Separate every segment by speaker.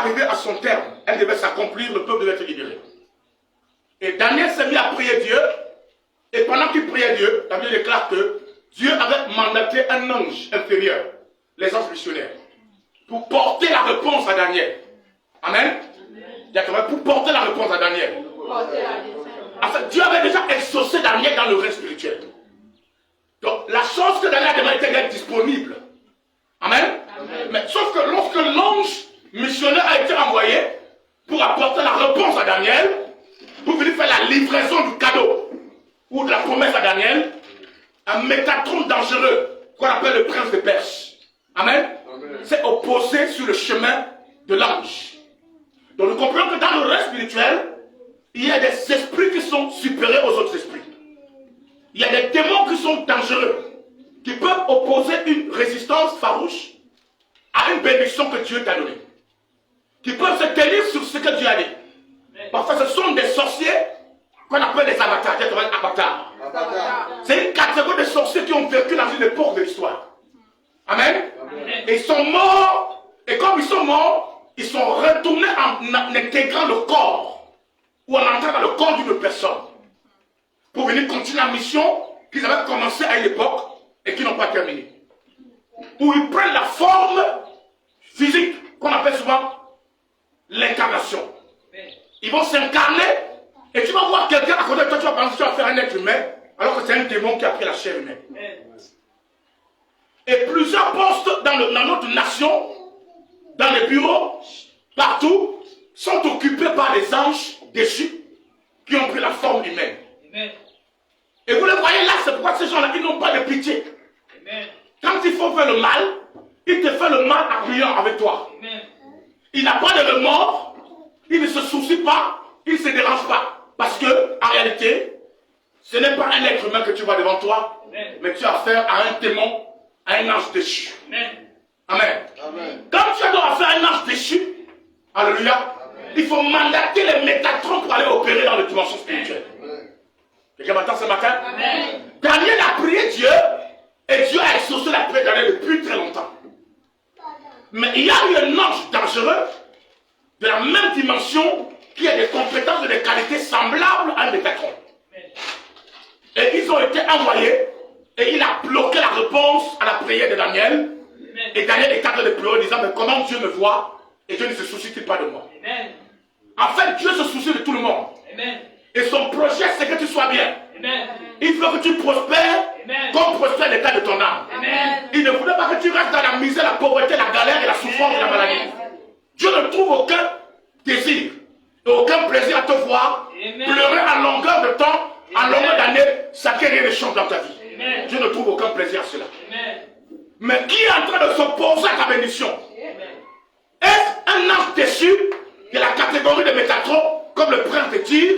Speaker 1: arrivée à son terme, elle devait s'accomplir, le peuple devait être libéré. Et Daniel s'est mis à prier Dieu, et pendant qu'il priait Dieu, la Bible déclare que Dieu avait mandaté un ange inférieur, les anges missionnaires, pour porter la réponse à Daniel. Amen. Pour porter la réponse à Daniel. En fait, Dieu avait déjà exaucé Daniel dans le règne spirituel. Donc, la chose que Daniel a demandé était d'être disponible. Amen. Mais sauf que lorsque l'ange missionnaire a été envoyé pour apporter la réponse à Daniel, pour venir faire la livraison du cadeau ou de la promesse à Daniel, un Métatron dangereux qu'on appelle le prince de Perse. Amen. C'est opposé sur le chemin de l'ange. Donc nous comprenons que dans le règne spirituel, il y a des esprits qui sont supérieurs aux autres esprits. Il y a des démons qui sont dangereux, qui peuvent opposer une résistance farouche à une bénédiction que Dieu t'a donnée. Qui peuvent se tenir sur ce que Dieu a dit. Parfois ce sont des sorciers qu'on appelle des avatars. C'est une catégorie de sorciers qui ont vécu dans une époque de l'histoire. Amen. Et ils sont morts, et comme ils sont morts, ils sont retournés en intégrant le corps, ou en entrant dans le corps d'une personne, pour venir continuer la mission qu'ils avaient commencé à une époque, et qui n'ont pas terminé. Où ils prennent la forme physique, qu'on appelle souvent l'incarnation. Ils vont s'incarner, et tu vas voir quelqu'un à côté de toi, tu vas penser que tu vas faire un être humain, alors que c'est un démon qui a pris la chair humaine. Et plusieurs postes dans notre nation, dans les bureaux, partout, sont occupés par des anges déchus qui ont pris la forme humaine. Et vous le voyez là, c'est pourquoi ces gens-là, ils n'ont pas de pitié. Quand il faut faire le mal, il te fait le mal en riant avec toi. Il n'a pas de remords, il ne se soucie pas, il ne se dérange pas. Parce que, en réalité, ce n'est pas un être humain que tu vois devant toi, mais tu as affaire à un démon, à un ange déchu. Amen. Quand tu as donc affaire à un ange déchu, alléluia, il faut mandater les métatrons pour aller opérer dans les dimensions spirituelles. Quelqu'un m'entend ce matin? Daniel a prié Dieu, et Dieu a exaucé la prière de Daniel depuis très longtemps. Mais il y a eu un ange dangereux, de la même dimension, qui a des compétences et des qualités semblables à un métatron. Et ils ont été envoyés, et il a bloqué la réponse à la prière de Daniel. Et Daniel est en train de pleurer, disant, mais comment Dieu me voit, et Dieu ne se soucie-t-il pas de moi? En fait, Dieu se soucie de tout le monde. Et son projet, c'est que tu sois bien. Il veut que tu prospères, comme prospère l'état de ton âme. Il ne voulait pas que tu restes dans la misère, la pauvreté, la galère et la souffrance et la maladie. Dieu ne trouve aucun désir et aucun plaisir à te voir pleurer en longueur de temps, en longueur d'année, s'acquérir des choses dans ta vie. Dieu ne trouve aucun plaisir à cela. Mais qui est en train de s'opposer à ta bénédiction? Est-ce un ange déchu de la catégorie de Métatron, comme le prince de Tyr,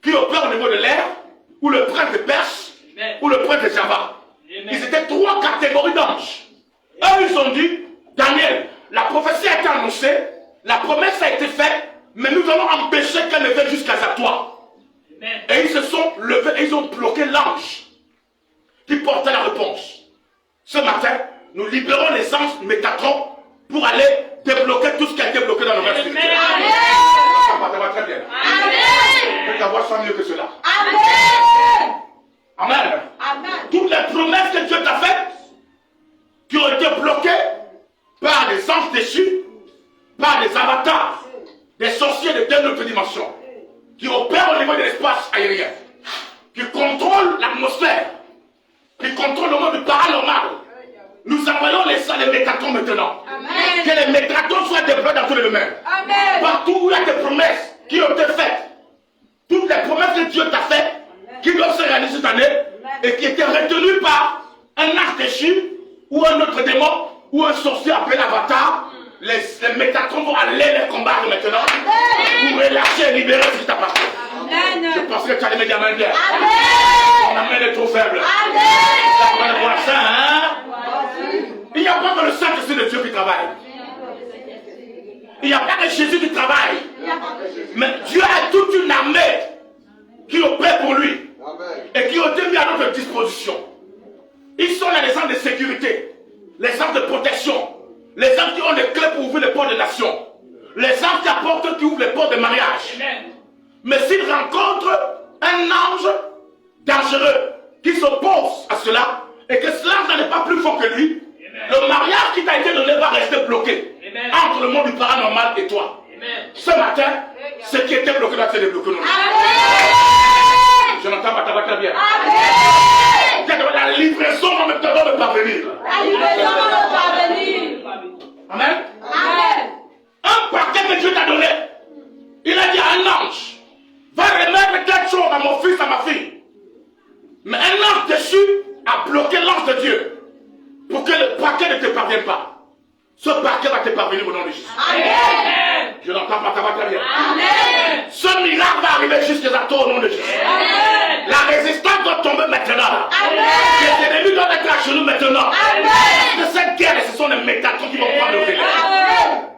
Speaker 1: qui opère au niveau de l'air, ou le prince de Perse, ou le prince de Java? Ils étaient trois catégories d'anges. Eux, ils ont dit, Daniel, la prophétie a été annoncée, la promesse a été faite, mais nous allons empêcher qu'elle ne vienne jusqu'à toi. Et ils se sont levés et ils ont bloqué l'ange qui portait la réponse. Ce matin, nous libérons les anges Métatron pour aller débloquer tout ce qui a été bloqué dans le règne spirituel. Ça va très bien. Amen. Ta voix soit mieux que cela. Amen. Amen. Amen. Toutes les promesses que Dieu t'a faites, qui ont été bloquées par des anges déchus, par des avatars, des sorciers de telle autre dimension, qui opèrent au niveau de l'espace aérien, qui contrôlent l'atmosphère, qui contrôlent le monde paranormal. Nous envoyons les métatrons maintenant. Amen. Que les métatrons soient déployés dans tous les domaines. Amen. Partout où il y a des promesses qui ont été faites, toutes les promesses que Dieu t'a faites, qui doivent se réaliser cette année, et qui étaient retenues par un ange déchu, ou un autre démon, ou un sorcier appelé Avatar, les métatrons vont aller les combattre maintenant, pour relâcher et libérer ce qui t'appartient. Je pense que tu as les médias mains bien. Ton amène est trop faible. Amen. Il n'y a pas que le Saint-Esprit de Dieu qui travaille. Il n'y a pas que Jésus qui travaille. Mais Dieu a toute une armée qui opère pour lui. Et qui ont été mis à notre disposition. Ils sont là les gens de sécurité, les gens de protection, les gens qui ont les clés pour ouvrir les portes des nations. les anges qui apportent, qui ouvrent les portes de mariage. Mais s'ils rencontrent un ange dangereux qui s'oppose à cela, et que cela n'est pas plus fort que lui, le mariage qui t'a été donné va rester bloqué entre le monde du paranormal et toi. Ce matin, ce qui était bloqué doit se débloquer. Je n'entends pas ta voix très bien. La livraison va me parvenir.
Speaker 2: La livraison va me parvenir.
Speaker 1: Amen.
Speaker 2: Amen.
Speaker 1: Un paquet que Dieu t'a donné, il a dit à un ange, va remettre quelque chose à mon fils, à ma fille. Mais un ange dessus a bloqué l'ange de Dieu pour que le paquet ne te parvienne pas. Ce paquet va te parvenir au nom de Jésus.
Speaker 2: Amen.
Speaker 1: Je n'entends pas ta voix très bien.
Speaker 2: Amen.
Speaker 1: Ce miracle va arriver jusqu'à toi au nom de Jésus.
Speaker 2: Amen.
Speaker 1: La résistance doit tomber maintenant.
Speaker 2: Amen.
Speaker 1: Les ennemis doivent être à genoux maintenant.
Speaker 2: Amen.
Speaker 1: Parce que cette guerre, ce sont les métatrons qui vont prendre le relais.
Speaker 2: Amen.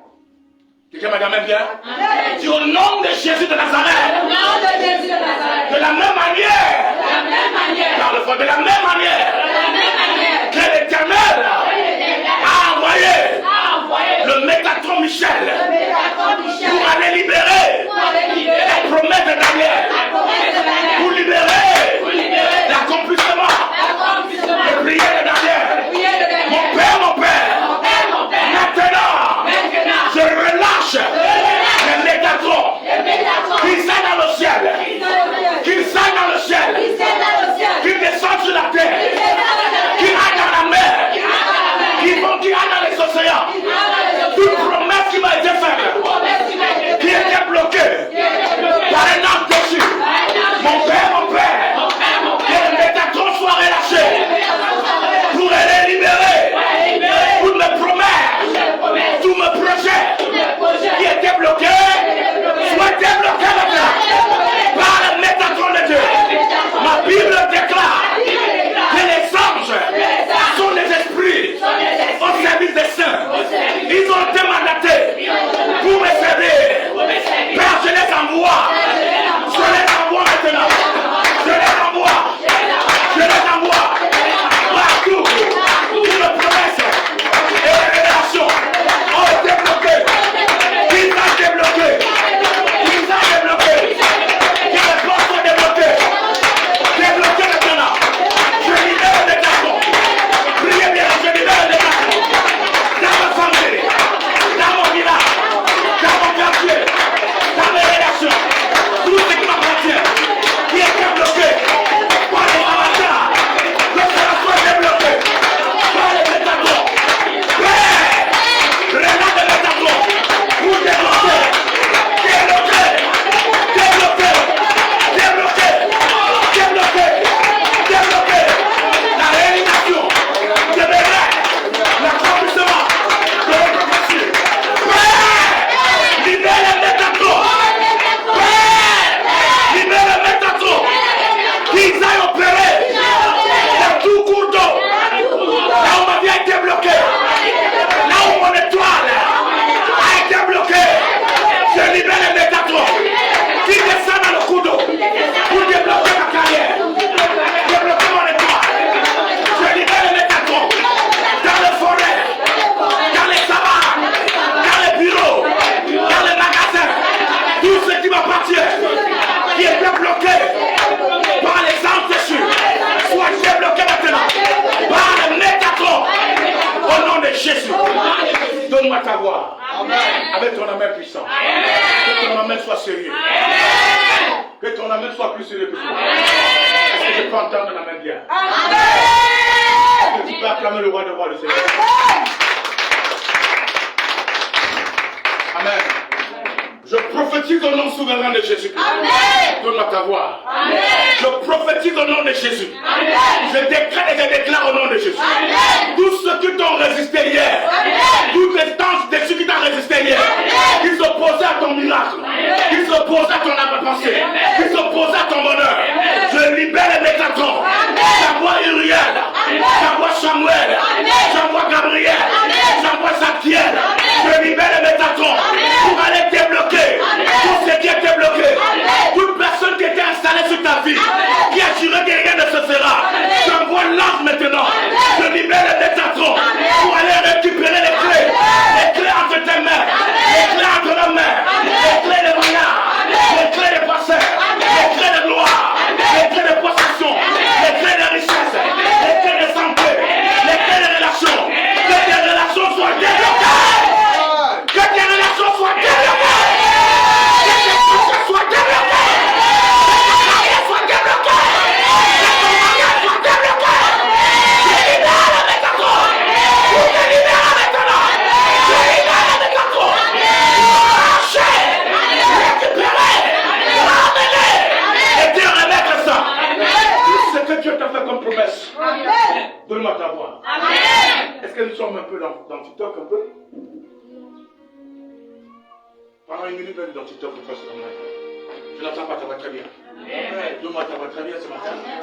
Speaker 1: Quelqu'un m'a dit amen bien?
Speaker 2: Amen.
Speaker 1: Dis au nom de Jésus de Nazareth.
Speaker 2: Au nom de Jésus de Nazareth.
Speaker 1: De la même manière.
Speaker 2: De la même manière.
Speaker 1: Par le fond, de la même manière.
Speaker 2: De la même manière.
Speaker 1: Que l'Éternel a envoyé le Métatron Michel pour aller libérer la promesse de Daniel, pour libérer l'accomplissement de prière de Daniel. Mon Père, maintenant, je relâche les Métatrons qui s'aillent dans le ciel, qu'ils s'aillent dans le ciel, qu'ils descendent sur la terre, qu'ils aillent dans la mer, qui aillent dans les océans. Toute promesse qui m'a été faite, qui était bloquée par un ange dessus. Mon Père, que le Métatron soit relâché pour aller libérer toutes mes promesses, tous mes projets qui étaient bloqués, soient débloqués maintenant par le Métatron de Dieu. Ma Bible déclare que les anges sont des esprits au service des saints. Ils ont été mandatés pour me servir. Père, je les envoie. Je les envoie maintenant. Je les envoie. Je les envoie. Partout où les promesses et les révélations ont été bloquées. Ils sont débloqués. Ils sont débloqués. Que les portes soient débloquées. Débloquées maintenant. Je libère les cartons. Priez bien, je libère les cartons. Dans ma famille, dans mon village, dans mon quartier, dans mes relations, tout ce qui m'appartient, qui est bloqué par les avatars, que cela soit débloqué par les métatrons. Père, relâche les métatrons pour débloquer, débloquer, débloquer, débloquer, débloquer, débloquer la réalisation de mes rêves, l'accomplissement de mes prophéties. Père, libère les métatrons. Père, libère les métatrons. Qu'ils aillent opérer dans tout cours d'eau. Là où ma vie a été bloquée. Là où mon étoile a été bloquée. Je libère les métatrons. Qui descendent dans le cours d'eau pour débloquer ma carrière. Débloquer mon étoile. Je libère les métatrons. Dans les forêts. Dans les savanes. Dans les bureaux. Dans les magasins. Tout ce qui m'appartient. Qui était bloqué par les anges dessus. Soit débloqué maintenant. Par le métatron. Au nom de Jésus. Donne-moi ta voix. Avec ton amen puissant. Que ton amen soit sérieux. Que ton amen soit plus sérieux que toi. Est-ce que je peux entendre un amen bien? Est-ce que tu peux acclamer le roi de roi, le Seigneur? Amen. Je prophétise au nom souverain de Jésus-Christ. Donne-moi ta voix. Je prophétise au nom de Jésus. Je décrète et je déclare au nom de Jésus. Tous ceux qui t'ont résisté hier, toutes les tances dessus qui t'ont résisté hier, qui s'opposaient à ton miracle, qui s'opposaient à ton avancée, qui s'opposaient à ton bonheur, je libère les métatrons. J'envoie Uriel, j'envoie Samuel, j'envoie Gabriel, j'envoie Sakiel. Je libère les métatrons pour aller débloquer tout ce qui était bloqué. Toute personne qui était installée sur ta vie, qui a juré que rien ne se fera, j'envoie l'ange maintenant. Je libère les métatrons pour aller récupérer les clés entre Donne-moi ta voix.
Speaker 2: Amen.
Speaker 1: Est-ce que nous sommes un peu dans TikTok un peu? Pendant une minute, dans TikTok, je n'entends pas ta voix très bien. Donne-moi ta voix très bien ce matin.